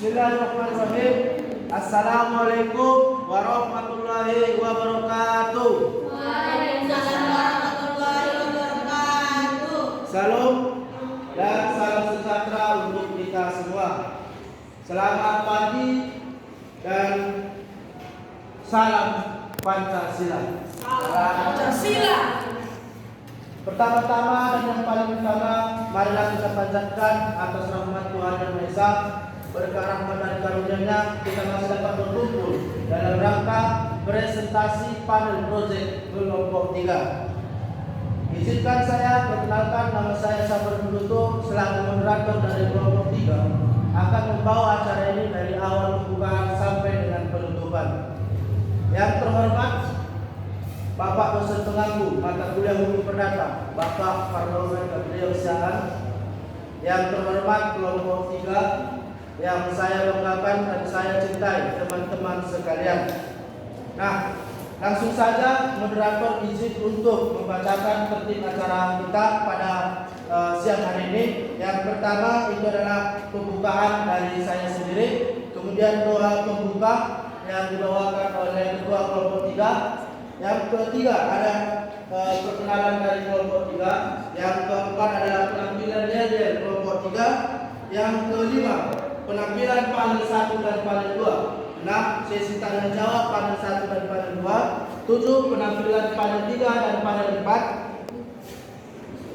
Bismillahirrahmanirrahim. Assalamualaikum warahmatullahi wabarakatuh. Waalaikumsalam warahmatullahi wabarakatuh. Salam dan salam sejahtera untuk kita semua. Selamat pagi dan salam Pancasila. Pancasila. Pertama-tama dan yang paling utama, marilah kita panjatkan atas rahmat Tuhan Yang Maha Esa, berkah rahmat dan karunia-Nya kita masih dapat berkumpul dalam rangka presentasi panel proyek kelompok 3. Izinkan saya perkenalkan, nama saya Sabar Pendutuk selaku moderator dari kelompok 3 akan membawa acara ini dari awal pembukaan sampai dengan penutupan. Yang terhormat Bapak dosen penganggu mata kuliah hukum perdata Bapak Parlomen Gabriel Siaan. Yang terhormat kelompok 3 yang saya banggakan dan saya cintai, teman-teman sekalian. Nah, langsung saja moderator izin untuk membacakan tertib acara kita pada siang hari ini. Yang pertama itu adalah pembukaan dari saya sendiri, kemudian doa pembuka yang dibawakan oleh ketua kelompok 3. Yang ketiga ada perkenalan dari kelompok 3. Yang keempat adalah penampilan yel kelompok 3. Yang kelima penampilan panel 1 dan panel 2. 6 sesi tanya jawab panel 1 dan panel 2. 7 penampilan panel 3 dan panel 4.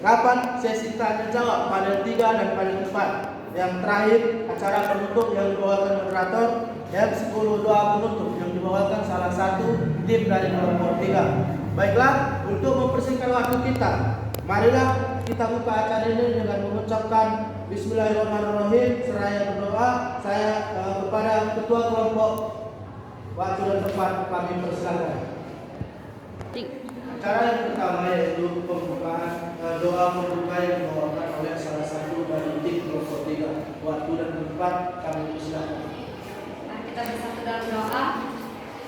8 sesi tanya jawab panel 3 dan panel 4. Yang terakhir acara penutup yang dibawakan moderator. Yang 10 doa penutup yang dibawakan salah satu tim dari kelompok 3. Baiklah, untuk mempersingkat waktu kita, marilah kita buka acara ini dengan mengucapkan Bismillahirrahmanirrahim seraya berdoa. Saya kepada ketua kelompok, waktu dan tempat kami persilakan. Acara yang pertama yaitu pembukaan doa pembuka yang dibawakan oleh salah satu dari tim kelompok 3. Waktu dan tempat kami persilakan. Kita bersatu dalam doa.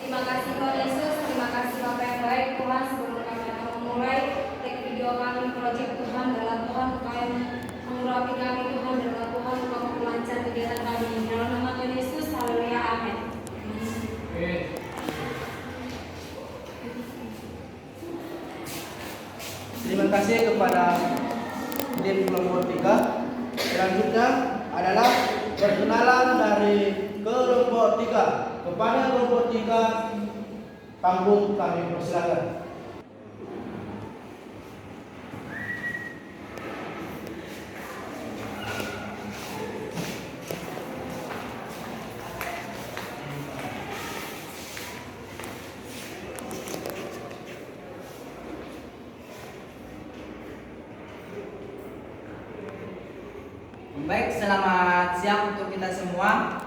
Terima kasih Tuhan Yesus, terima kasih Bapa yang baik Tuhan. Sebelum kami akan memulai take video kami proyek Tuhan, dalam Tuhan kami mengurapi kami Tuhan, dalam Tuhan Engkau memperlancar kegiatan kami. Dalam nama Tuhan Yesus, haleluya, amin. Terima kasih kepada tim kelompok 3. Selanjutnya adalah perkenalan dari kelompok 3. Kepada kelompok 3, panggung kami persilakan. Baik, selamat siang untuk kita semua.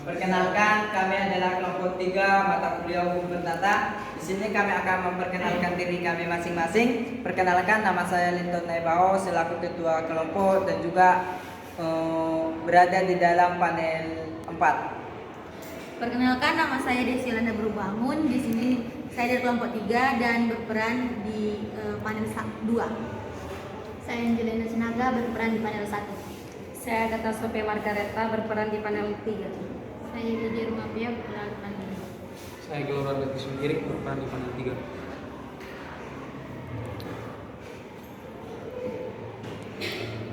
Perkenalkan, kami adalah kelompok 3 mata kuliah hukum perdata. Di sini kami akan memperkenalkan diri kami masing-masing. Perkenalkan, nama saya Linton Naibao selaku ketua kelompok dan juga berada di dalam panel 4. Perkenalkan, nama saya Desi Landa Berbangun. Di sini saya dari kelompok 3 dan berperan di panel 2. Saya Angelina Sinaga berperan di panel 1. Saya Gata Sophia Margareta berperan di panel 3. Saya Jadi Rumah Pia berperan di panel 2. Saya Gelora Dati Sundiri berperan di panel 3.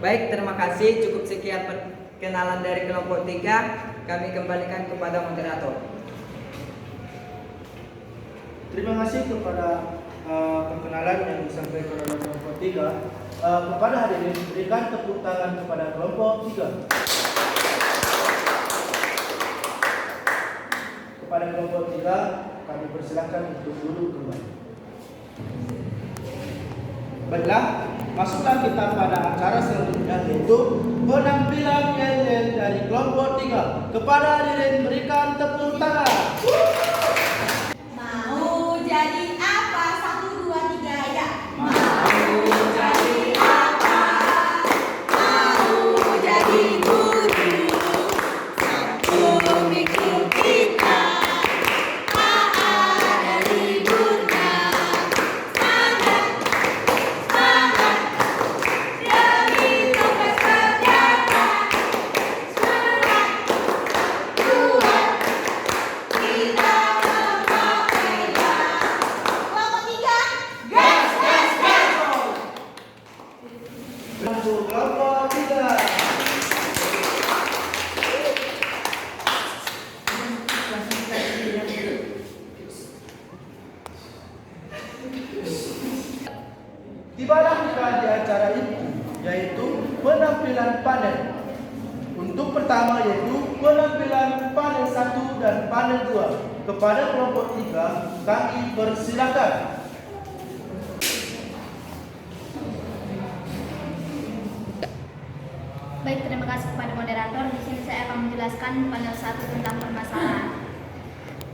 Baik, terima kasih. Cukup sekian perkenalan dari kelompok 3. Kami kembalikan kepada moderator. Terima kasih kepada perkenalan yang disampaikan oleh kelompok 3. Kepada hadirin, berikan tepuk tangan kepada kelompok 3. Kepada kelompok 3, kami persilakan untuk duduk kembali. Baiklah, masuklah kita pada acara selanjutnya, yaitu penampilan yel dari kelompok 3. Kepada hadirin, berikan tepuk tangan. Mau jadi apa? 1, 2, 3 ya. Mau jadi apa? Mau jadi guru. Satu minggu kita tak ada liburnya. Semangat, semangat demi tugas kerja. Semangat, pengambilan panel. Untuk pertama yaitu pengambilan panel 1 dan panel 2. Kepada kelompok 3 kami persilakan. Baik, terima kasih kepada moderator. Di sini saya akan menjelaskan panel 1 tentang permasalahan.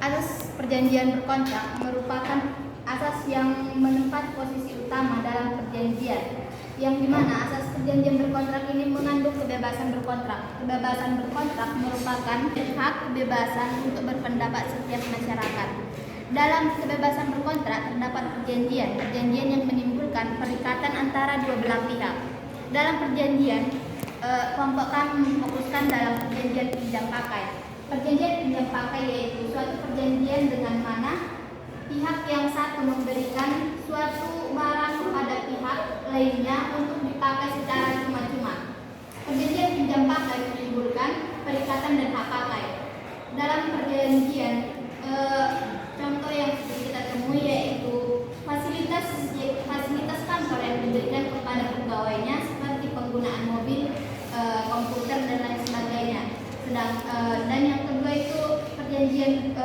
Asas perjanjian berkontrak merupakan asas yang menempat posisi utama dalam perjanjian, yang dimana asas perjanjian berkontrak ini mengandung kebebasan berkontrak. Kebebasan berkontrak merupakan hak kebebasan untuk berpendapat setiap masyarakat. Dalam kebebasan berkontrak terdapat perjanjian yang menimbulkan perikatan antara dua belah pihak. Dalam perjanjian, kelompok kami memfokuskan dalam perjanjian pinjam pakai. Perjanjian pinjam pakai yaitu suatu perjanjian dengan mana pihak yang satu memberikan suatu barang kepada pihak lainnya untuk dipakai secara cuma-cuma. Perjanjian pinjam pakai menimbulkan perikatan dan hak pakai. Dalam perjanjian, contoh yang kita temui yaitu fasilitas kantor yang diberikan kepada pegawainya seperti penggunaan mobil, komputer dan lain sebagainya. Dan yang kedua itu perjanjian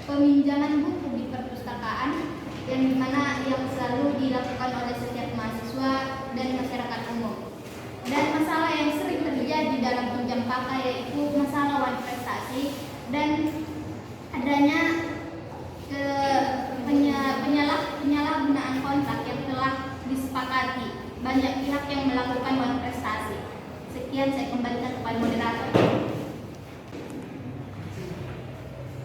peminjaman buku di perpustakaan, yang dimana yang selalu dilakukan oleh setiap mahasiswa dan masyarakat umum. Dan masalah yang sering terjadi dalam pinjam pakai yaitu masalah wan prestasi dan adanya penyalahgunaan kontrak yang telah disepakati. Banyak pihak yang melakukan wan prestasi. Sekian, saya kembalikan kepada moderator.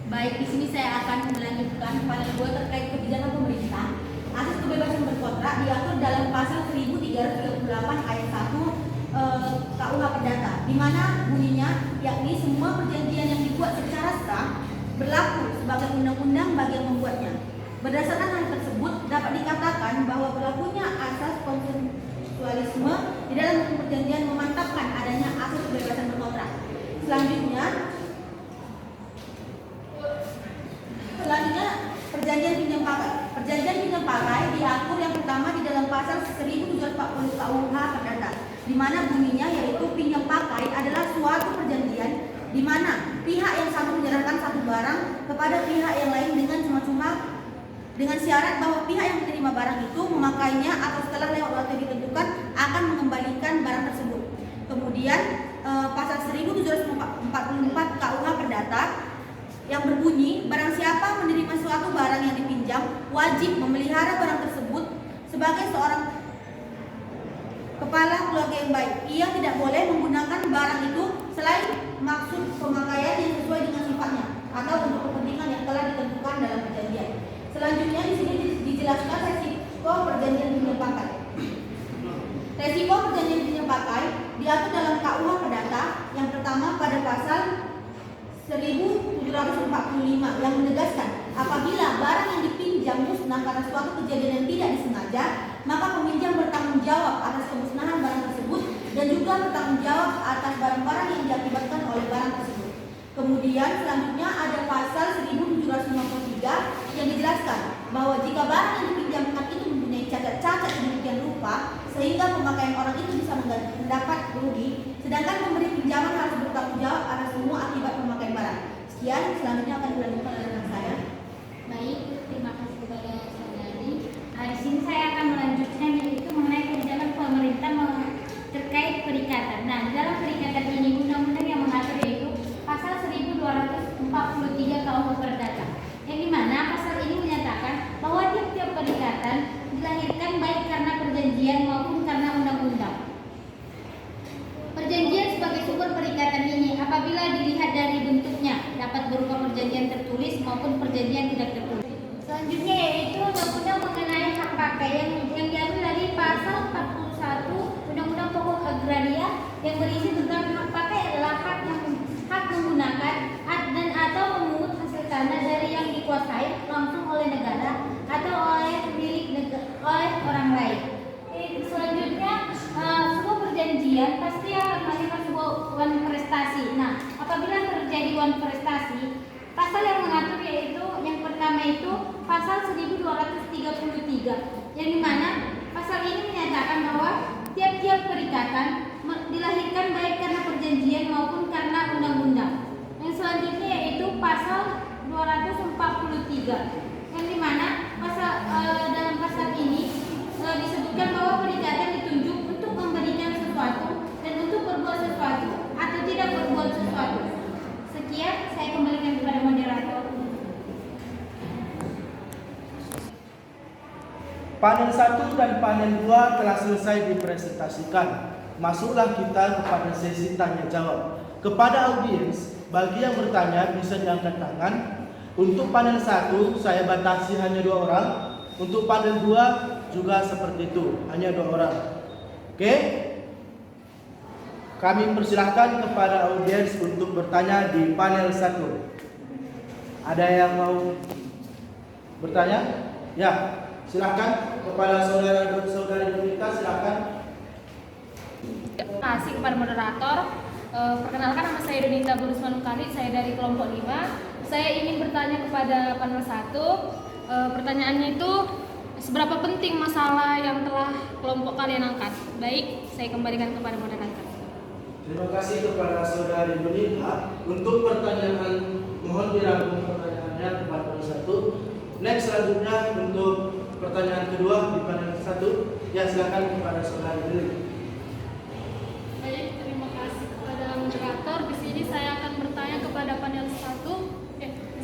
Baik, di sini saya akan melanjutkan panel 2 terkait kebijakan pemerintah. Asas kebebasan berkontrak diatur dalam pasal 1338 ayat 1 KUH Perdata, di mana bunyinya yakni semua perjanjian yang dibuat secara sah berlaku sebagai undang-undang bagi yang membuatnya. Berdasarkan hal tersebut dapat dikatakan bahwa berlakunya asas konsensualisme di dalam perjanjian memantapkan adanya asas kebebasan berkontrak. Selanjutnya perjanjian pinjam pakai. Perjanjian pinjam pakai diatur yang pertama di dalam pasal 1740 KUH Perdata, di mana bunyinya yaitu pinjam pakai adalah suatu perjanjian di mana pihak yang satu menyerahkan satu barang kepada pihak yang lain dengan cuma-cuma dengan syarat bahwa pihak yang menerima barang itu memakainya atau setelah lewat waktu ditentukan akan mengembalikan barang tersebut. Kemudian pasal 1744 KUH Perdata yang berbunyi barang siapa menerima suatu barang yang dipinjam wajib memelihara barang tersebut sebagai seorang kepala keluarga yang baik. Ia tidak boleh menggunakan barang itu selain maksud pemakaian yang sesuai dengan sifatnya atau untuk kepentingan yang telah ditentukan dalam perjanjian. Selanjutnya di sini dijelaskan resiko perjanjian pinjam pakai. Resiko perjanjian pinjam pakai diatur dalam KUH Perdata yang pertama pada pasal 1745 yang menegaskan apabila barang yang dipinjam musnah karena suatu kejadian yang tidak disengaja, maka peminjam bertanggung jawab atas kemusnahan barang tersebut dan juga bertanggung jawab atas barang-barang yang diakibatkan oleh barang tersebut. Kemudian selanjutnya ada pasal 1753 yang dijelaskan bahwa jika barang yang dipinjamkan itu mempunyai cacat-cacat sedemikian rupa sehingga pemakaian orang itu bisa mendapat rugi, sedangkan pemberi pinjaman harus bertanggung jawab atas semua akibat pemakaian barang. Sekian, selanjutnya akan dilanjutkan oleh rekan saya. Baik, terima kasih kepada saudari. Di sini saya akan melanjutkan yaitu mengenai kebijakan pemerintah terkait perikatan. Nah, di dalam perikatan ini undang-undang yang mengatur yaitu pasal 1243 KUH Perdata, yang dimana pasal ini menyatakan bahwa tiap-tiap perikatan dilahirkan baik karena perjanjian maupun karena undang-undang. Perjanjian sebagai sumber perikatan ini apabila dilihat dari bentuknya dapat berupa perjanjian tertulis maupun perjanjian tidak tertulis. Selanjutnya yaitu undang-undang mengenai hak pakai yang diambil dari pasal 41 Undang-Undang Pokok Agraria yang berisi tentang hak pakai adalah hak menggunakan dan atau memungut hasil tanah dari yang dikuasai langsung oleh negara atau oleh oleh orang lain. Selanjutnya sebuah perjanjian pasti akan menghasilkan sebuah wan prestasi. Nah, apabila terjadi wan prestasi, pasal yang mengatur yaitu yang pertama itu pasal 1233 yang dimana pasal ini menyatakan bahwa tiap-tiap perikatan dilahirkan baik karena perjanjian maupun karena undang-undang. Yang selanjutnya yaitu pasal 243, yang dimana dalam pasal ini disebutkan bahwa perikatan ditunjuk untuk memberikan sesuatu dan untuk berbuat sesuatu atau tidak berbuat sesuatu. Sekian, saya kembalikan kepada moderator. Panel 1 dan panel 2 telah selesai dipresentasikan. Masuklah kita kepada sesi tanya jawab. Kepada audiens, bagi yang bertanya bisa diangkat tangan. Untuk panel 1 saya batasi hanya 2 orang. Untuk panel 2 juga seperti itu, hanya 2 orang. Oke? Kami persilahkan kepada audiens untuk bertanya di panel 1. Ada yang mau bertanya? Ya, silakan kepada saudara-saudari kita, silakan. Terima kasih kepada moderator. Perkenalkan, nama saya Donita Burus Manukali, saya dari kelompok 5. Saya ingin bertanya kepada panel 1. Pertanyaannya itu, seberapa penting masalah yang telah kelompok kalian angkat? Baik, saya kembalikan kepada moderator. Terima kasih kepada saudari Donita. Untuk pertanyaan, mohon dirangkum pertanyaannya kepada panel 1. Next, selanjutnya untuk pertanyaan kedua di panel 1. Ya, silakan kepada saudari Donita. Baik, terima kasih kepada moderator. Di sini saya akan bertanya kepada panel 1.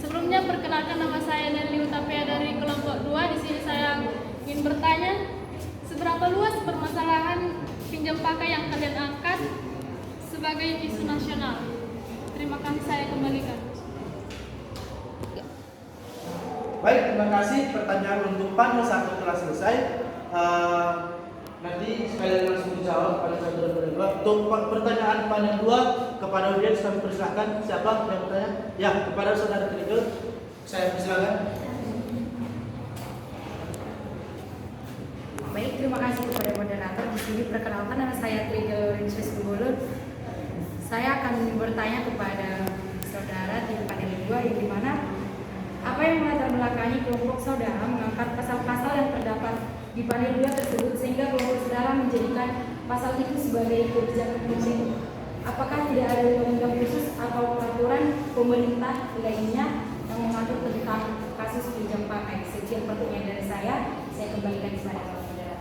Sebelumnya perkenalkan, nama saya Nelly Utapia dari kelompok 2. Di sini saya ingin bertanya, seberapa luas permasalahan pinjam pakai yang kalian angkat sebagai isu nasional? Terima kasih, saya kembalikan. Baik, terima kasih. Pertanyaan untuk panel 1 telah selesai. Nanti sekalian langsung dijawab pada saudara panel 2. Untuk pertanyaan panel 2 kepada audiens kami persilakan. Siapa yang bertanya? Ya, kepada saudara Trigel saya persilakan. Baik, terima kasih kepada moderator. Di sini perkenalkan, nama saya Trigel Rinsus Gubulur. Saya akan bertanya kepada saudara di panel 2, yang dimana apa yang melatar belakangi kelompok saudara mengangkat pasal-pasal yang terdapat di panel 2 tersebut sehingga kelompok saudara menjadikan pasal itu sebagai kebijakan pemerintah. Apakah tidak ada undang-undang khusus atau peraturan pemerintah lainnya yang mengatur tentang kasus pinjam pakai? Sekian pertanyaan dari saya kembalikan kepada saudara.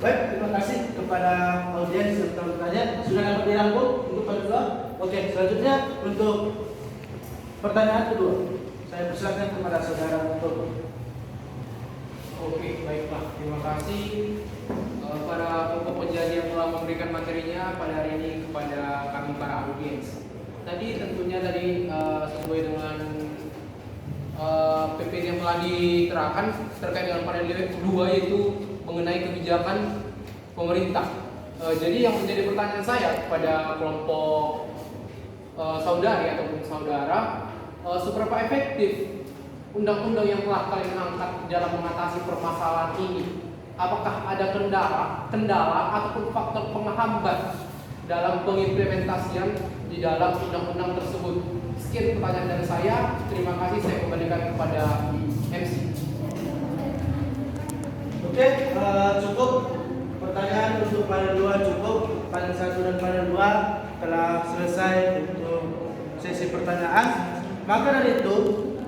Baik, terima kasih kepada audiens yang telah bertanya. Sudah dapat dirangkum untuk panel 2? Oke, selanjutnya untuk pertanyaan kedua, saya persilakan kepada saudara Toto. Oke, baiklah. Terima kasih pada kelompok penjadi yang telah memberikan materinya pada hari ini kepada kami para audiens. Tadi tentunya sesuai dengan PPT yang telah diterangkan terkait dengan panel 2, yaitu mengenai kebijakan pemerintah. Jadi yang menjadi pertanyaan saya kepada kelompok saudari ataupun saudara, seberapa efektif undang-undang yang telah kalian angkat dalam mengatasi permasalahan ini? Apakah ada kendala ataupun faktor penghambat dalam pengimplementasian di dalam undang-undang tersebut? Sekian pertanyaan dari saya. Terima kasih, saya kembalikan kepada MC. Oke, cukup pertanyaan untuk panel 2 cukup. Panel 1 dan panel 2 telah selesai untuk sesi pertanyaan. Maka dari itu,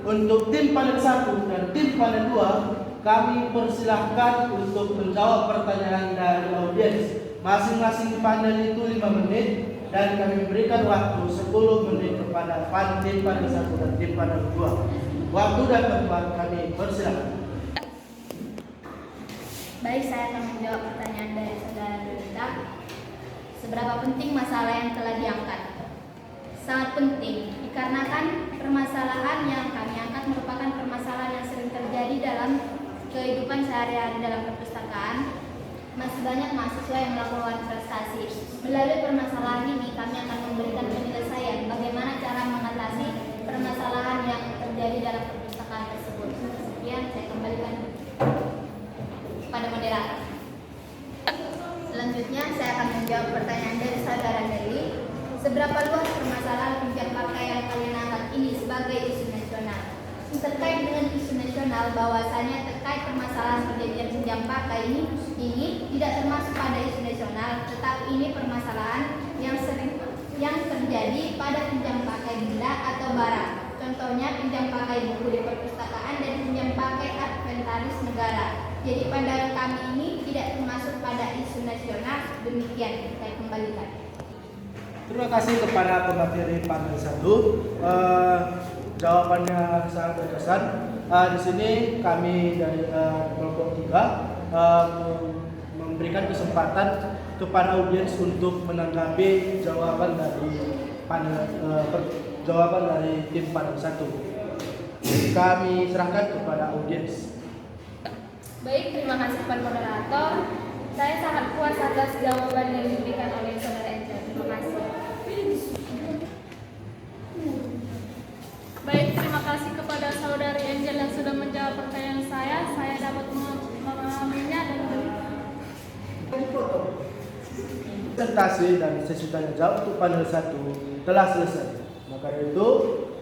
untuk tim panel 1 dan tim panel 2, kami persilahkan untuk menjawab pertanyaan dari audiens. Masing-masing panel itu 5 menit dan kami berikan waktu 10 menit kepada tim panel 1 dan tim panel 2. Waktu dan tempat kami persilahkan. Baik, saya akan menjawab pertanyaan dari saudara Donita. Seberapa penting masalah yang telah diangkat? Sangat penting, dikarenakan permasalahan yang kami angkat merupakan permasalahan yang sering terjadi dalam kehidupan sehari-hari dalam perpustakaan. Masih banyak mahasiswa yang melakukan prestasi. Melalui permasalahan ini, kami akan memberikan penyelesaian bagaimana cara mengatasi permasalahan yang terjadi dalam perpustakaan tersebut. Sekian, saya kembalikan pada moderator. Selanjutnya saya akan menjawab pertanyaan dari saudara Nelly. Seberapa luas permasalahan pinjam pakai yang kalian angkat ini sebagai isu nasional? Terkait dengan isu nasional, bahwasanya terkait permasalahan perjanjian pinjam pakai ini ini tidak termasuk pada isu nasional, tetapi ini permasalahan yang terjadi pada pinjam pakai benda atau barang. Contohnya pinjam pakai buku di perpustakaan dan pinjam pakai inventaris negara. Jadi pandangan kami ini tidak termasuk pada isu nasional. Demikian saya kembalikan. Terima kasih kepada pemateri panel 1. Jawabannya sangat berkesan. Di sini kami dari kelompok 3 memberikan kesempatan kepada audiens untuk menanggapi jawaban dari tim panel 1. Kami serahkan kepada audiens. Baik, terima kasih kepada moderator. Saya sangat puas atas jawaban yang diberikan oleh saudara Angel. Terima kasih. Baik, terima kasih kepada saudari Angel yang sudah menjawab pertanyaan saya. Saya dapat memahaminya dan Presentasi dan sesi tanya jawab untuk panel 1 telah selesai. Maka dari itu,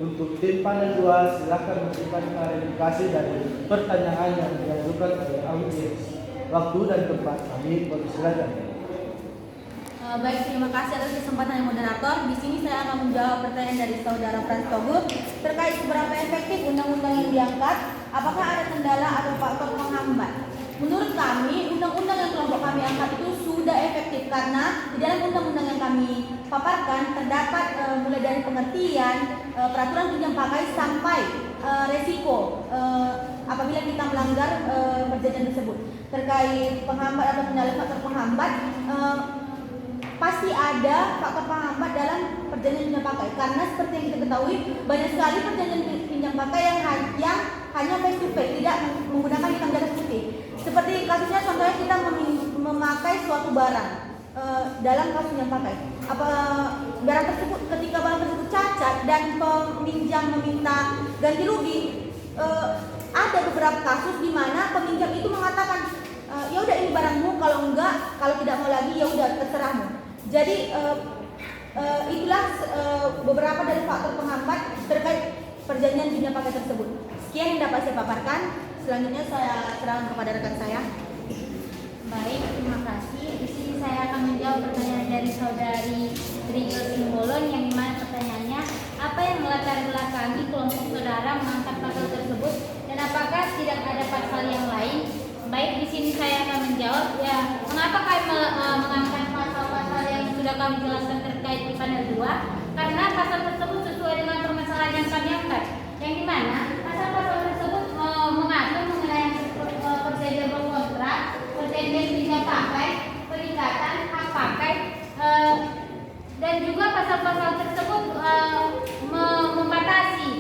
untuk tim panel 2 silakan memberikan klarifikasi dari pertanyaan yang diajukan oleh audiens. Waktu dan tempat kami persilakan. Baik, terima kasih atas kesempatan yang moderator. Di sini saya akan menjawab pertanyaan dari saudara Frans Togut terkait seberapa efektif undang-undang yang diangkat, apakah ada kendala atau faktor penghambat. Menurut kami, undang-undang yang kelompok kami angkat itu sudah efektif karena di dalam undang-undang yang kami paparkan terdapat mulai dari pengertian, peraturan pinjam pakai sampai resiko apabila kita melanggar perjanjian tersebut. Terkait penghambat atau kendala faktor penghambat, pasti ada faktor penghambat dalam perjanjian pinjam pakai karena seperti yang kita ketahui banyak sekali perjanjian pinjam pakai yang hanya face to face, tidak menggunakan hitam di atas putih. Seperti kasusnya contohnya kita memakai suatu barang dalam kasus pinjam pakai. Barang tersebut ketika barang tersebut cacat dan peminjam meminta ganti rugi, ada beberapa kasus di mana peminjam itu mengatakan ya udah ini barangmu, kalau tidak mau lagi ya udah terserahmu. Jadi itulah beberapa dari faktor penghambat terkait perjanjian pinjam pakai tersebut. Sekian yang dapat saya paparkan. Selanjutnya saya serahkan kepada rekan saya. Baik, terima kasih. Di sini saya akan menjawab pertanyaan dari saudari Trijul Simbolon yang dimana pertanyaannya, apa yang melatar belakangi kelompok saudara mengangkat pasal tersebut dan apakah tidak ada pasal yang lain? Baik, di sini saya akan menjawab ya, mengapa kami mengangkat pasal-pasal yang sudah kami jelaskan terkait di panel 2? Karena pasal tersebut sesuai dengan permasalahan yang kami angkat, yang dimana pasal-pasal tersebut mengatur mengenai perjanjian berkontrak, perjanjian pinjam pakai, perikatan hak pakai, dan juga pasal-pasal tersebut membatasi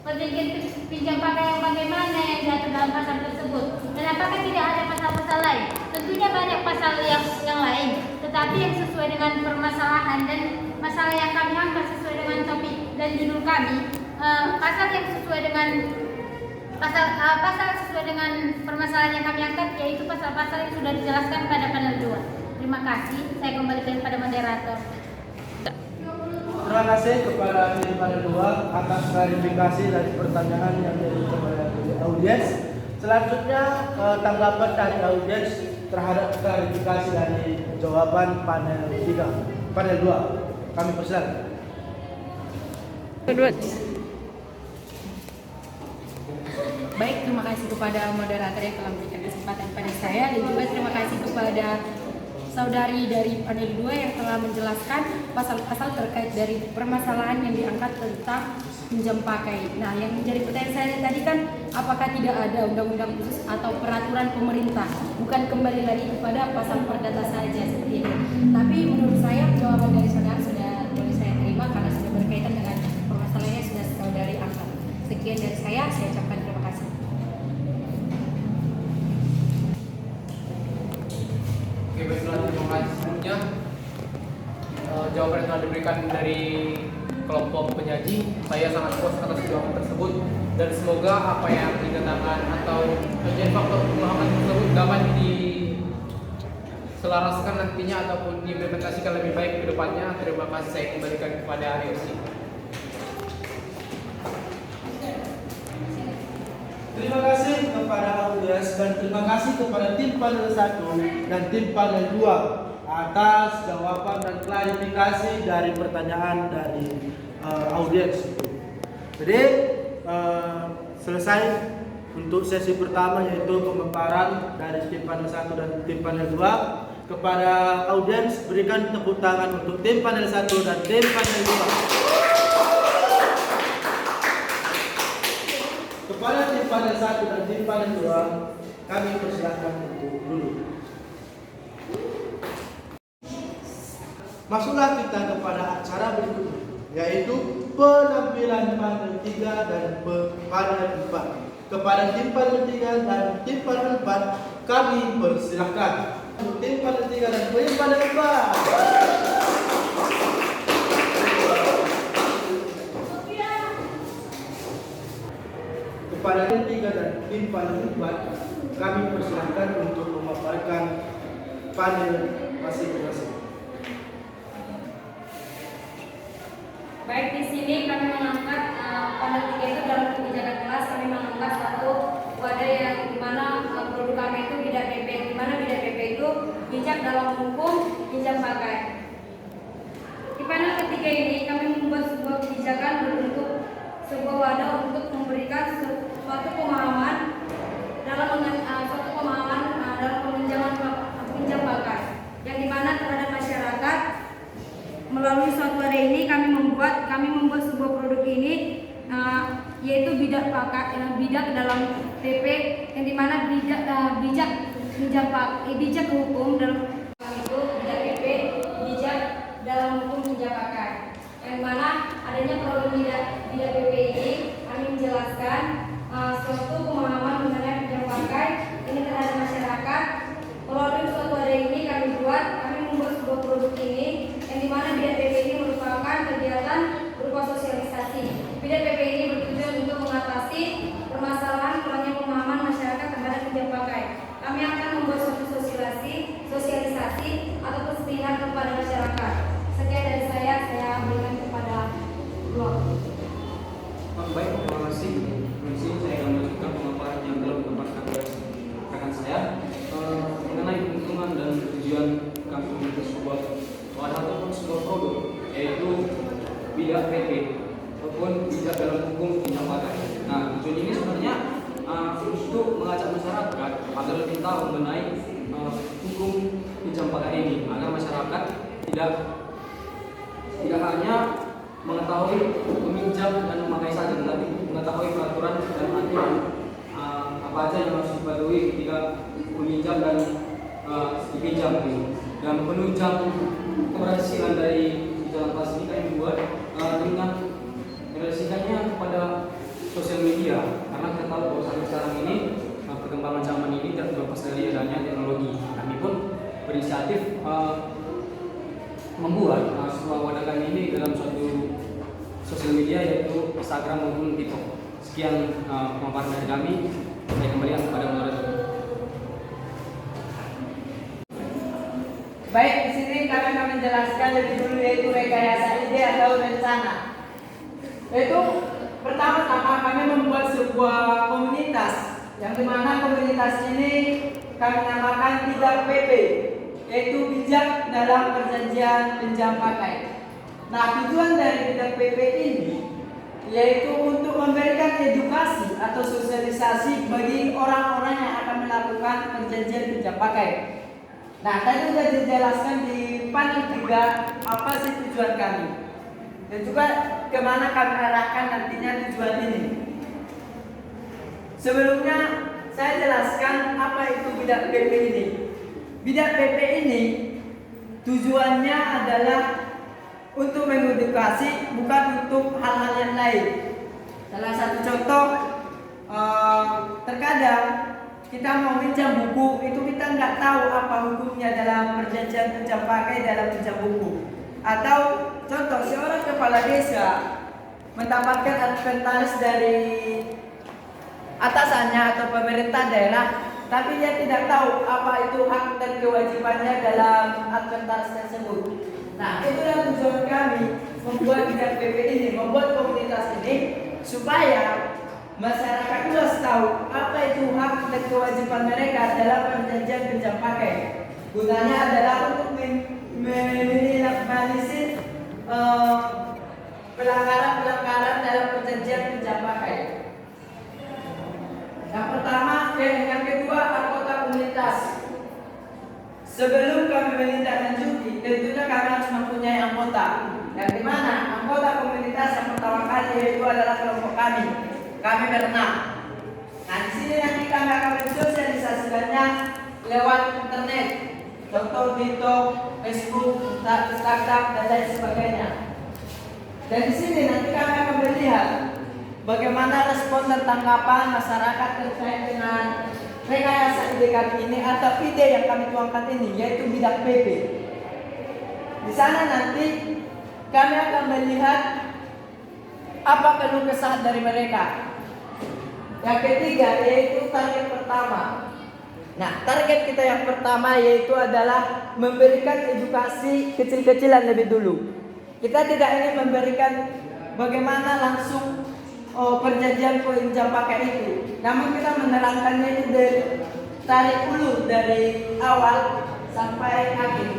perjanjian pinjam pakai yang bagaimana yang diatur dalam pasal tersebut. Dan apakah tidak ada pasal-pasal lain? Tentunya banyak pasal yang lain, tetapi yang sesuai dengan permasalahan dan masalah yang kami angkat sesuai dengan topik dan judul kami, pasal yang sesuai dengan pasal sesuai dengan permasalahan yang kami angkat yaitu pasal-pasal yang sudah dijelaskan pada panel 2. Terima kasih. Saya kembalikan pada moderator. Terima kasih kepada tim panel 2 atas klarifikasi dari pertanyaan yang diajukan oleh audiens. Selanjutnya tanggapan dari audiens terhadap klarifikasi dari jawaban panel 3, panel 2. Kami persilakan. Baik, terima kasih kepada moderator yang telah memberikan kesempatan pada saya dan juga terima kasih kepada saudari dari panel 2 yang telah menjelaskan pasal-pasal terkait dari permasalahan yang diangkat tentang pinjam pakai. Nah, yang menjadi pertanyaan saya tadi kan apakah tidak ada undang-undang khusus atau peraturan pemerintah? Bukan kembali lagi kepada pasal perdata saja seperti ini. Tapi menurut saya jawaban dari saudara sudah boleh saya terima karena sudah berkaitan dengan permasalahannya sudah saudari angkat. Sekian dari saya ucapkan terima kasih. Oke, baiklah, terima kasih sebelumnya. Jawaban yang telah diberikan dari kelompok penyaji, saya sangat puas atas jawaban tersebut dan semoga apa yang dikatakan atau menjadi faktor pemahaman tersebut dapat diselaraskan nantinya ataupun diimplementasikan lebih baik ke depannya. Terima kasih, saya kembalikan kepada Aryosi. Terima kasih kepada audiens dan terima kasih kepada tim panel 1 dan tim panel 2 atas jawaban dan klarifikasi dari pertanyaan dari audiens itu. Jadi selesai untuk sesi pertama, yaitu pemaparan dari tim panel 1 dan tim panel 2. Kepada audiens berikan tepuk tangan untuk tim panel 1 dan tim panel 2. Kepada tim panel 1 dan tim panel 2 kami persilahkan untuk duduk. Masuklah kita kepada acara berikutnya, yaitu penampilan panel 3 dan panel 4. Kepada tim panel 3 dan tim panel 4 kami persilahkan. Untuk tim panel 3 dan tim panel 4. Kepada tim 3 dan tim panel 4 kami persilahkan untuk memaparkan panel masing-masing. Baik, di sini kami mengangkat panel 3 itu dalam kebijakan kelas. Kami mengangkat satu wadah yang dimana produk kami itu bidak PP, dimana bidak PP itu bijak dalam hukum pinjam pakai. Di panel ketiga ini kami membuat sebuah kebijakan berbentuk sebuah wadah untuk memberikan suatu pemahaman dalam pinjam pakai, yang dimana terhadap masyarakat. Melalui suatu wadah ini kami membuat sebuah produk ini yaitu bidak dalam PP, yang dimana bijak hukum dalam itu bidak PP, bijak dalam hukum pinjam pakai, yang mana adanya produk bidak PP ini kami menjelaskan suatu pemahaman mengenai pinjam pakai ini terhadap masyarakat. Melalui suatu wadah ini kami membuat sebuah produk ini, yang dimana bidak PP ini merupakan kegiatan berupa sosialisasi. Bidak PP ini bertujuan untuk mengatasi permasalahan kurangnya pemahaman masyarakat terhadap pinjam pakai. Kami akan membuat suatu sosialisasi ataupun seminar kepada masyarakat. Sekian dari saya berikan kepada Blok. Baik, terima kasih. Saya akan melanjutkan pemaparan yang telah dipaparkan oleh rekan saya mengenai keuntungan dan tujuan kami memiliki sebuah wadah ataupun sebuah produk, yaitu bidak PP ataupun bijak dalam hukum pinjam pakai. Nah, tujuan ini sebenarnya untuk mengajak masyarakat agar lebih tahu mengenai hukum pinjam pakai ini, agar masyarakat tidak hanya mengetahui meminjam dan memakai saja, tetapi mengetahui peraturan dan aturan apa aja yang harus dipatuhi ketika meminjam dan dipinjam, dan penunjang keberhasilan dari dalam kelas ini kami buat dengan merelasikannya kepada sosial media, karena kita tahu bahwa sekarang ini perkembangan zaman ini tidak terlepas dari adanya teknologi. Kami pun berinisiatif membuat sebuah wadah kami ini dalam suatu sosial media, yaitu Instagram maupun TikTok. Sekian pemaparan dari kami. Saya kembalikan kepada moderator. Baik, di sini kami akan menjelaskan lebih dulu, yaitu rekayasa ide atau rencana. Yaitu pertama-tama kami membuat sebuah komunitas, yang dimana komunitas ini kami namakan bidak PP, yaitu bijak dalam perjanjian pinjam pakai. Nah, tujuan dari bidak PP ini yaitu untuk memberikan edukasi atau sosialisasi bagi orang-orang yang akan melakukan perjanjian pinjam pakai. Nah, tadi sudah dijelaskan di panel 3 apa sih tujuan kami, dan juga kemana kami arahkan nantinya tujuan ini. Sebelumnya saya jelaskan apa itu bidak PP ini. Bidak PP ini tujuannya adalah untuk mengedukasi, bukan untuk hal-hal yang lain. Salah satu contoh, terkadang kita mau pinjam buku, itu kita nggak tahu apa hukumnya dalam perjanjian pinjam pakai dalam pinjam buku. Atau contoh, seorang kepala desa mendapatkan adventaris dari atasannya atau pemerintah daerah, tapi dia tidak tahu apa itu hak dan kewajibannya dalam adventaris tersebut. Nah, itulah tujuan kami membuat bidak PP ini, membuat komunitas ini supaya masyarakat luas tahu apa itu hak dan kewajiban mereka dalam perjanjian pinjam pakai. Gunanya adalah untuk meminimalisir pelanggaran-pelanggaran dalam perjanjian pinjam pakai. Yang pertama, yang kedua, anggota komunitas. Sebelum kami menindaklanjuti, tentunya kami harus mempunyai anggota. Yang dimana anggota komunitas yang pertama kali yaitu adalah kelompok kami. Kami berenam. Nah, di sini nanti kami akan mensosialisasikannya lewat internet, contoh TikTok, Facebook, Instagram, dan lain sebagainya. Dan di sini nanti kami akan melihat bagaimana respon dan tanggapan masyarakat terkait dengan rekayasa ide kami ini atau ide yang kami tuangkan ini, yaitu bidak PP. Di sana nanti kami akan melihat apa keluh kesah dari mereka. Yang ketiga yaitu target pertama. Nah, target kita yang pertama yaitu adalah memberikan edukasi kecil-kecilan lebih dulu. Kita tidak ingin memberikan bagaimana langsung perjanjian pinjam pakai itu. Namun kita menerangkannya itu dari tarik hulu dari awal sampai akhir.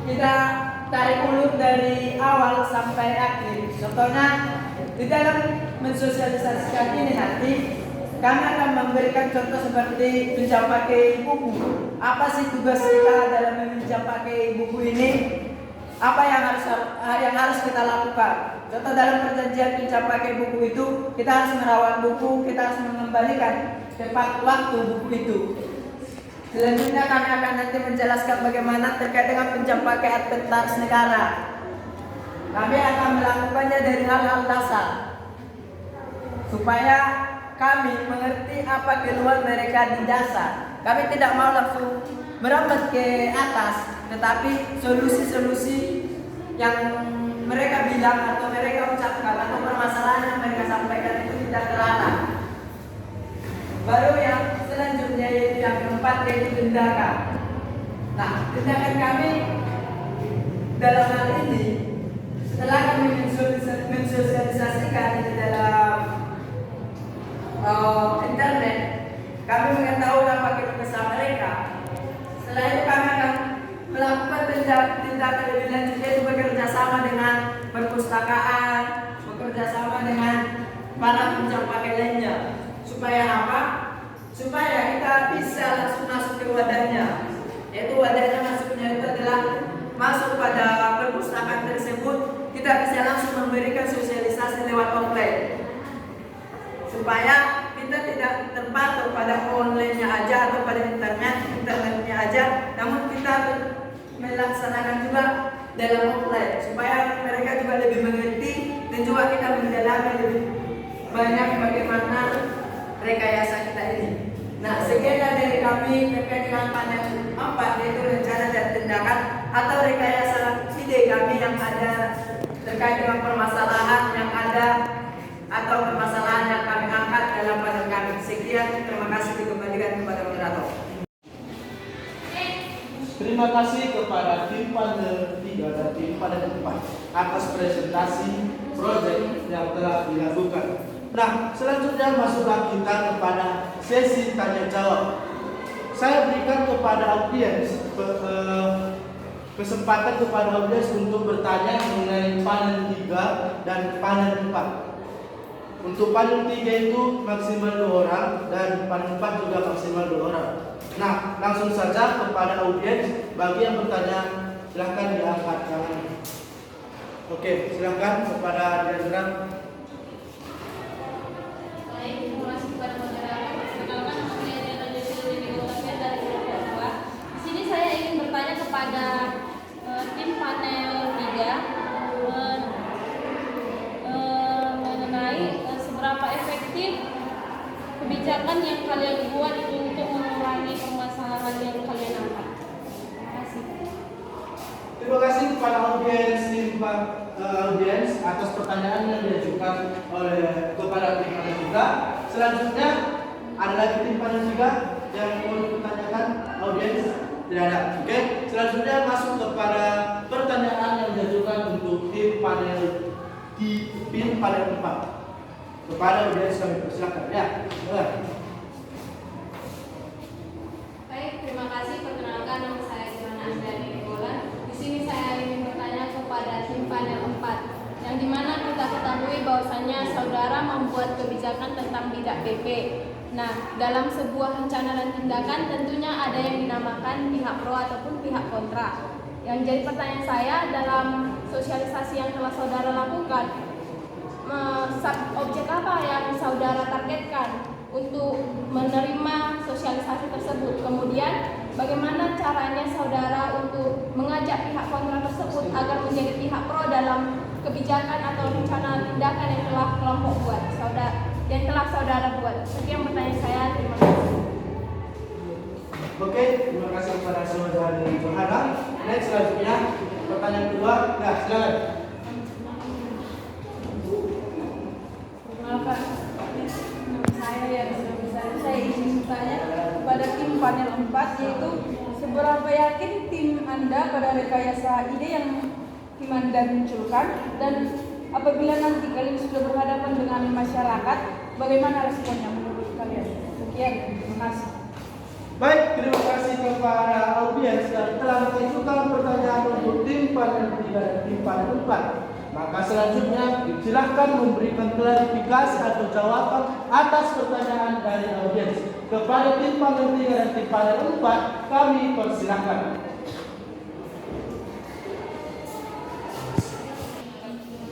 Kita tarik ulur dari awal sampai akhir. Contohnya di dalam mensosialisasikan ini nanti kami akan memberikan contoh seperti pinjam pakai buku. Apa sih tugas kita dalam meminjam pakai buku ini? Apa yang harus kita lakukan? Contoh dalam perjanjian pinjam pakai buku itu, kita harus merawat buku, kita harus mengembalikan tepat waktu buku itu. Selanjutnya kami akan nanti menjelaskan bagaimana terkait dengan pinjam pakai Adventaris negara. Kami akan melakukannya dari hal-hal dasar supaya kami mengerti apa keluhan mereka di dasar. Kami tidak mau langsung merambat ke atas, tetapi solusi-solusi yang mereka bilang atau mereka ucapkan atau permasalahan yang mereka sampaikan itu tidak terarah. Baru yang selanjutnya yaitu yang keempat yaitu tindakan. Nah, tindakan kami dalam hal ini setelah kami mensosialisasikan di dalam internet, kami mengetahui apa keluh kesah mereka. Setelah itu kami akan melakukan tindakan lebih lanjut yaitu bekerja sama dengan perpustakaan, bekerja sama dengan para pinjam pakai lainnya. Supaya apa? Supaya kita bisa langsung masuk ke wadahnya. Yaitu wadahnya masuknya itu adalah masuk pada perpustakaan tersebut, kita bisa langsung memberikan sosialisasi lewat offline. Supaya kita tidak terpatok pada online-nya aja atau pada internetnya aja, namun kita melaksanakan juga dalam offline supaya mereka juga lebih mengerti dan juga kita mendalami lebih banyak bagaimana rekayasa kita ini. Nah, sekian dari kami terkait dengan panel 4 yaitu rencana dan tindakan atau rekayasa ide kami yang ada terkait dengan permasalahan yang ada atau permasalahan yang kami angkat dalam panel kami. Sekian, terima kasih dikembalikan kepada moderator. Terima kasih kepada tim panel 3 dan tim panel 4 atas presentasi proyek yang telah dilakukan. Nah, selanjutnya masuklah kita kepada sesi tanya jawab. Saya berikan kepada audiens kesempatan kepada audiens untuk bertanya mengenai panel 3 dan panel 4. Untuk panel 3 itu maksimal 2 orang dan panel 4 juga maksimal 2 orang. Nah, langsung saja kepada audiens, bagi yang bertanya silahkan diangkat tangan. Oke, silahkan kepada Diandra. Terima kasih kepada moderator. Perkenalkan, nama saya Diana Jessi dari kelompok 2. Di sini saya ingin bertanya kepada tim panel 3 mengenai seberapa efektif kebijakan yang kalian buat untuk mengurangi permasalahan yang kalian angkat. Terima kasih. Terima kasih kepada audiens atas pertanyaan yang diajukan oleh kepada tim panel 3. Selanjutnya ada lagi tim panel 3 yang mau ditanyakan audiens. Tidak ada. Oke. Selanjutnya masuk kepada pertanyaan yang diajukan untuk tim panel 4. Kepada audiens kami persilakan. Ya. Baik, terima kasih. Perkenalkan, nama saya Johanna Asriani Nicola. Di sini saya ingin bertanya kepada tim panel 4, yang dimana kita ketahui bahwasannya saudara membuat kebijakan tentang bidak PP. Nah, dalam sebuah rencana dan tindakan tentunya ada yang dinamakan pihak pro ataupun pihak kontra. Yang jadi pertanyaan saya, dalam sosialisasi yang telah saudara lakukan, objek apa yang saudara targetkan untuk menerima sosialisasi tersebut? Kemudian bagaimana caranya saudara untuk mengajak pihak kontra tersebut agar menjadi pihak pro dalam kebijakan atau rencana tindakan yang telah kelompok buat, yang telah saudara buat? Sekian pertanyaan saya, terima kasih. Oke, terima kasih kepada saudara Johanna. Next, selanjutnya pertanyaan kedua. Nah, silakan. Perkenalkan, saya yang sudah besar. Saya ingin bertanya kepada tim panel 4, yaitu seberapa yakin tim Anda pada rekayasa ide yang tim Anda munculkan, dan apabila nanti kalian sudah berhadapan dengan masyarakat, bagaimana responnya menurut kalian? Sekian, terima kasih. Baik, terima kasih kepada audiens yang telah mengajukan pertanyaan untuk tim panel 3 dan tim panel 4. Maka selanjutnya silahkan memberikan klarifikasi atau jawaban atas pertanyaan dari audiens. Kepada tim panel 3 dan tim panel 4, kami persilahkan.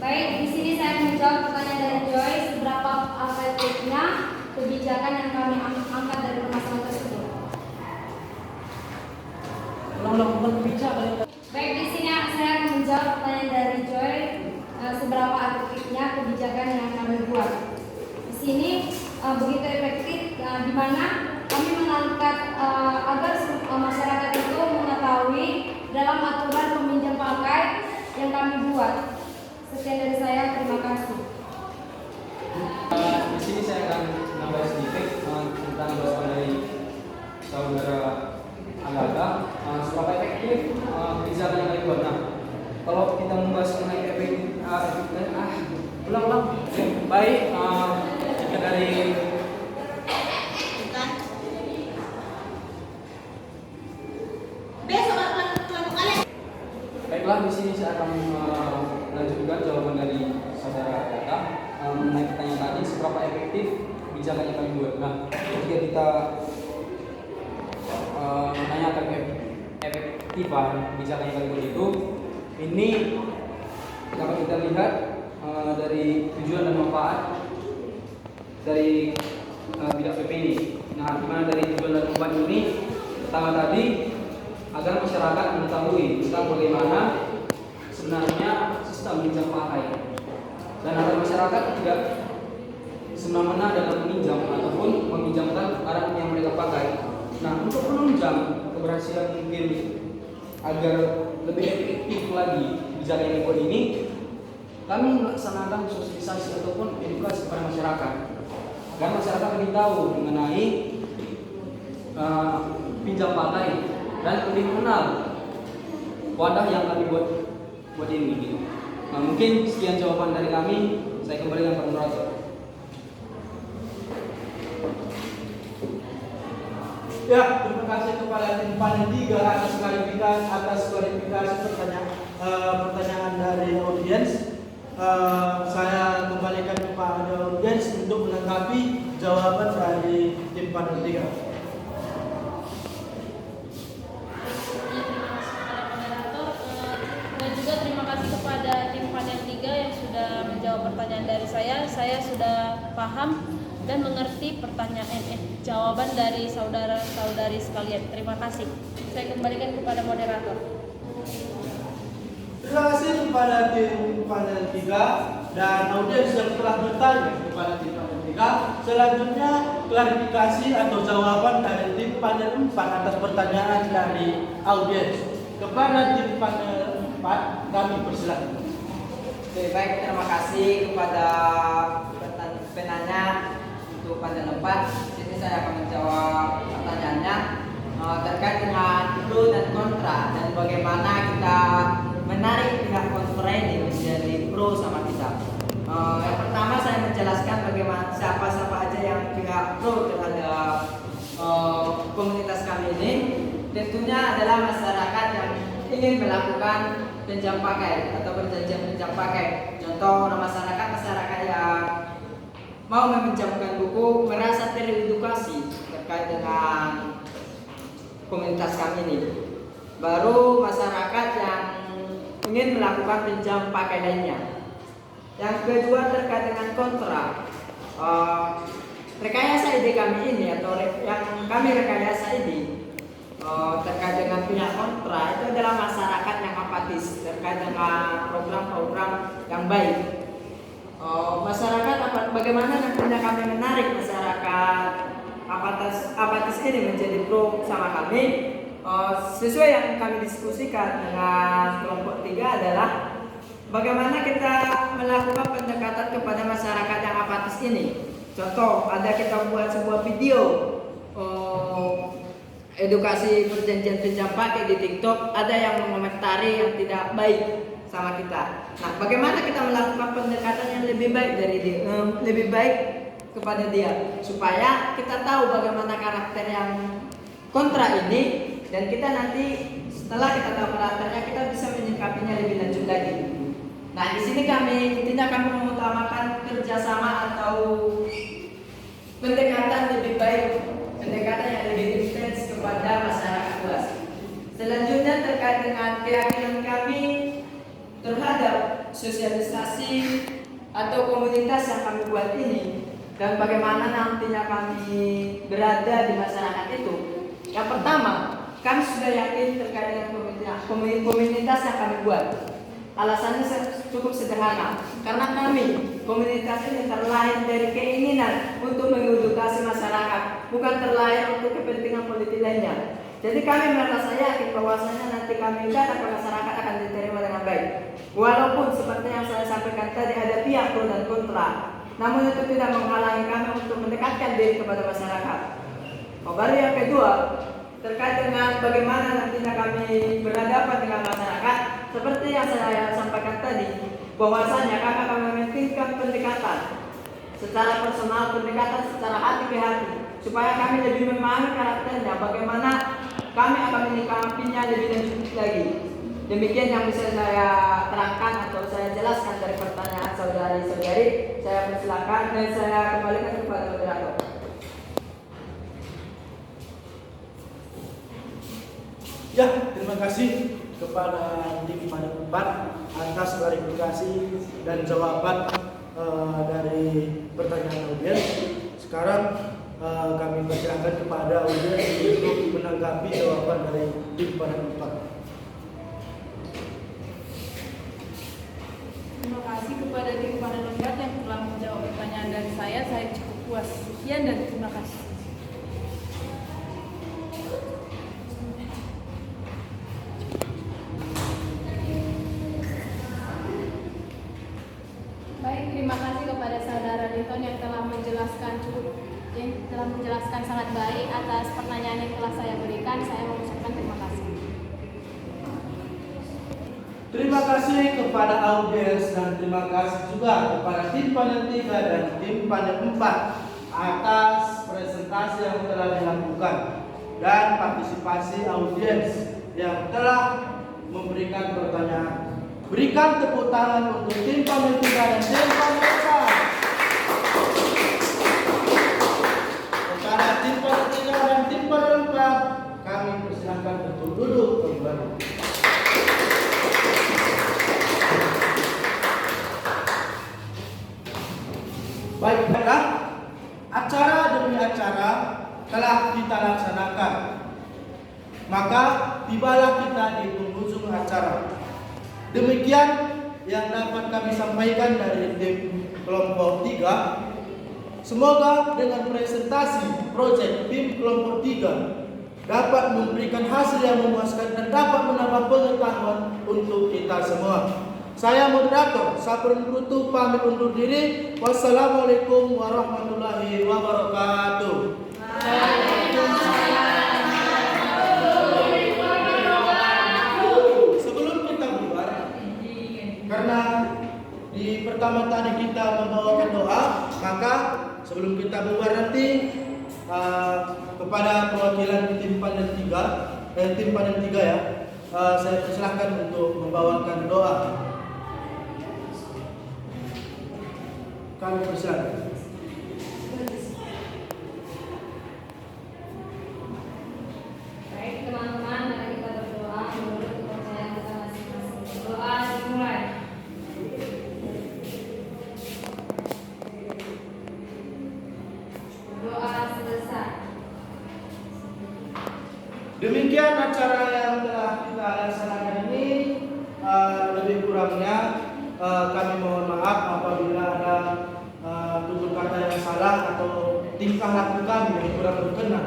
Baik, di sini saya menjawab pertanyaan dari Joy, seberapa efektifnya kebijakan yang kami angkat dari permasalahan tersebut. Baik, di sini saya menjawab pertanyaan dari Joy, seberapa efektifnya kebijakan yang kami buat. Di sini begitu efektif, di mana kami mengangkat agar masyarakat itu mengetahui dalam aturan peminjam pakai yang kami buat. Sekian dari saya, terima kasih. Di sini saya akan menambah sedikit tentang jawaban dari saudara Agatha. Seberapa efektif kebijakan yang kami buat. Nah, kalau kita membahas mengenai ulang-ulang. Baik, jika dari baiklah, di sini saya akan melanjutkan jawaban dari saudara Agatha mengenai pertanyaan tadi, seberapa efektif kebijakan yang kami buat. Nah, jika kita menanyakan efektifan kebijakan yang kami buat itu, ini dapat kita lihat dari tujuan dan manfaat dari bidak PP ini. Nah, dimana dari tujuan dan manfaat ini, pertama tadi agar masyarakat mengetahui tentang bagaimana sebenarnya sistem pinjam pakai, dan agar masyarakat tidak semena-mena dalam meminjam ataupun meminjamkan barang yang mereka pakai. Nah, untuk menunjang keberhasilan mungkin agar lebih efektif lagi kebijakan yang dibuat ini, kami melaksanakan sosialisasi ataupun edukasi kepada masyarakat agar masyarakat lebih tahu mengenai pinjam pakai dan lebih mengenal wadah yang kami buat ini. Gitu. Nah, mungkin sekian jawaban dari kami. Saya kembalikan kepada moderator. Ya, terima kasih kepada tim panel 3 atas klarifikasi pertanyaan dari audiens. Saya kembalikan kepada audiens untuk menanggapi jawaban dari tim panel 3. Dan juga terima kasih kepada tim panel 3 yang sudah menjawab pertanyaan dari saya. Saya sudah paham dan mengerti jawaban dari saudara-saudari sekalian. Terima kasih. Saya kembalikan kepada moderator. Terima kasih kepada tim panel 3 dan audiens yang telah bertanya kepada tim panel 3. Selanjutnya klarifikasi atau jawaban dari tim panel 4 atas pertanyaan dari audiens. Kepada tim panel 4, kami persilakan. Oke, baik, terima kasih kepada penanya untuk panel 4. Di sini saya akan menjawab pertanyaannya terkait dengan hulu dan komunitas kami ini tentunya adalah masyarakat yang ingin melakukan pinjam pakai atau perjanjian pinjam pakai. Contoh masyarakat yang mau meminjamkan buku merasa teredukasi terkait dengan komunitas kami ini. Baru masyarakat yang ingin melakukan pinjam pakai lainnya. Yang kedua terkait dengan kontrak. Rekayasa ide kami ini atau yang kami rekayasa ini terkait dengan pihak kontra itu adalah masyarakat yang apatis terkait dengan program-program yang baik. Masyarakat bagaimana nantinya kami menarik masyarakat apatis ini menjadi pro sama kami, sesuai yang kami diskusikan dengan kelompok 3 adalah bagaimana kita melakukan pendekatan kepada masyarakat yang apatis ini. Contoh, ada kita buat sebuah video edukasi perjanjian pinjam pakai di TikTok, ada yang mengomentari yang tidak baik sama kita. Nah, bagaimana kita melakukan pendekatan yang lebih baik dari dia, lebih baik kepada dia, supaya kita tahu bagaimana karakter yang kontra ini, dan kita nanti setelah kita tahu karakternya kita bisa menyikapinya lebih lanjut lagi. Nah, di sini intinya kami mengutamakan kerjasama atau pendekatan lebih baik, pendekatan yang lebih intens kepada masyarakat luas. Selanjutnya terkait dengan keyakinan kami terhadap sosialisasi atau komunitas yang kami buat ini dan bagaimana nantinya kami berada di masyarakat itu. Yang pertama, kami sudah yakin terkait dengan komunitas yang kami buat. Alasannya cukup sederhana, karena kami komunitas ini terlahir dari keinginan untuk mengedukasi masyarakat, bukan terlahir untuk kepentingan politik lainnya. Jadi kami merasa yakin bahwasanya nanti kami datang ke masyarakat akan diterima dengan baik. Walaupun seperti yang saya sampaikan tadi ada pihak pro dan kontra, namun itu tidak menghalangi kami untuk mendekatkan diri kepada masyarakat. Baru yang kedua, terkait dengan bagaimana nantinya kami berhadapan dengan masyarakat, seperti yang saya sampaikan tadi, bahwasanya kami akan mementingkan pendekatan secara personal, pendekatan secara hati ke hati, supaya kami lebih memahami karakternya, bagaimana kami akan menyikapinya lebih lanjut lagi. Demikian yang bisa saya terangkan atau saya jelaskan dari pertanyaan saudari-saudari. Saya persilakan dan saya kembalikan kepada moderator. Ya, terima kasih kepada tim panel 4 atas klarifikasi dan jawaban dari pertanyaan audiens. Sekarang kami persilakan kepada audiens untuk menanggapi jawaban dari tim panel 4. Terima kasih kepada tim panel 4 yang telah menjawab pertanyaan dari saya cukup puas. Sekian dan terima kasih. Baik, terima kasih kepada saudara Linton yang telah menjelaskan sangat baik atas pertanyaan yang telah saya berikan. Saya mengucapkan terima kasih. Terima kasih kepada audiens dan terima kasih juga kepada tim panel 3 dan tim panel 4 atas presentasi yang telah dilakukan dan partisipasi audiens yang telah memberikan pertanyaan. Berikan tepuk tangan untuk tim panel 3 dan tim panel 4. Kepada tim panel 3 dan tim panel 4, kami persilakan untuk duduk kembali. Baiklah, acara demi acara telah kita laksanakan. Maka tibalah kita di penghujung acara. Demikian yang dapat kami sampaikan dari tim kelompok 3. Semoga dengan presentasi proyek tim kelompok 3 dapat memberikan hasil yang memuaskan dan dapat menambah pengetahuan untuk kita semua. Saya moderator Sabrun Brutu pamit undur diri. Wassalamualaikum warahmatullahi wabarakatuh. Sebelum kita bubar, karena di pertama tadi kita membawakan doa, maka sebelum kita bubar nanti kepada perwakilan perwakilan tim panel 3 ya. Saya persilahkan untuk membawakan doa. Kami persilahkan. Baik teman-teman, mari kita berdoa menurut kepercayaan kita masing-masing. Doa dimulai. Doa selesai. Demikian acara yang telah kita laksanakan ini. Lebih kurangnya kami mohon maaf apabila ada tutur kata yang salah atau tingkah laku kami yang kurang berkenan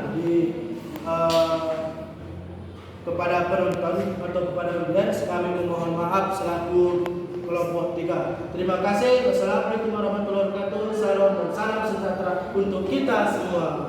kepada penonton atau kepada audiens. Kami memohon maaf selaku kelompok 3. Terima kasih. Wassalamualaikum warahmatullahi wabarakatuh. Salam dan salam sejahtera untuk kita semua.